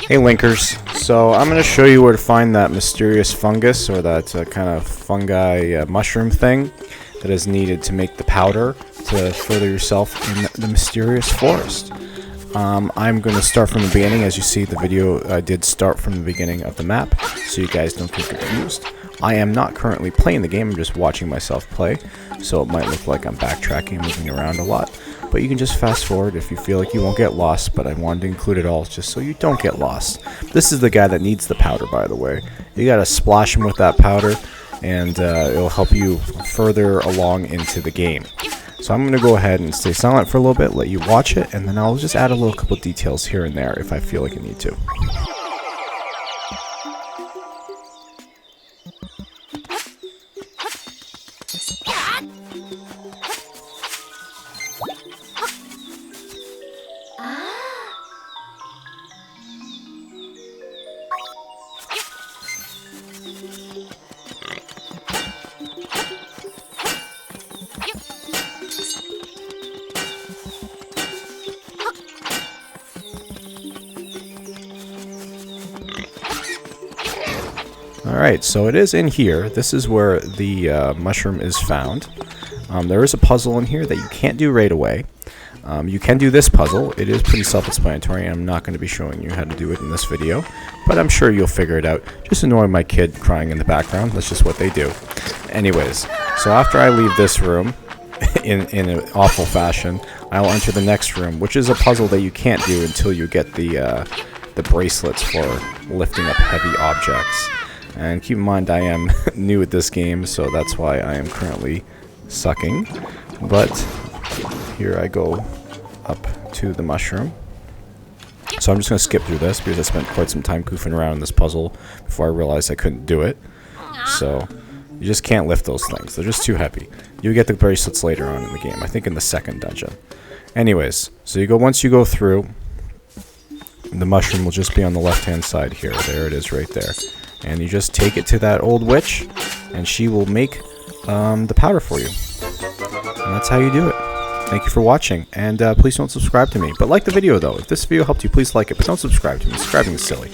Hey Linkers, so I'm going to show you where to find that mysterious fungus or that kind of fungi mushroom thing that is needed to make the powder to further yourself in the mysterious forest. I'm going to start from the beginning. As you see, the video did start from the beginning of the map, so you guys don't get confused. I am not currently playing the game, I'm just watching myself play, so it might look like I'm backtracking and moving around a lot. But you can just fast forward if you feel like you won't get lost, but I wanted to include it all just so you don't get lost. This is the guy that needs the powder, by the way. You gotta splash him with that powder, and it'll help you further along into the game. So I'm gonna go ahead and stay silent for a little bit, let you watch it, and then I'll just add a little couple details here and there if I feel like I need to. Alright, so it is in here. This is where the mushroom is found. There is a puzzle in here that you can't do right away. You can do this puzzle. It is pretty self-explanatory. I'm not going to be showing you how to do it in this video, but I'm sure you'll figure it out. Just ignore my kid crying in the background. That's just what they do. Anyways, so after I leave this room in an awful fashion, I'll enter the next room, which is a puzzle that you can't do until you get the bracelets for lifting up heavy objects. And keep in mind, I am new at this game, so that's why I am currently sucking. But here I go up to the mushroom. So I'm just going to skip through this because I spent quite some time goofing around in this puzzle before I realized I couldn't do it. So you just can't lift those things. They're just too heavy. You get the bracelets later on in the game, I think in the second dungeon. Anyways, so once you go through, the mushroom will just be on the left-hand side here. There it is right there. And you just take it to that old witch, and she will make the powder for you. And that's how you do it. Thank you for watching, and please don't subscribe to me. But like the video, though. If this video helped you, please like it, but don't subscribe to me. Subscribing is silly.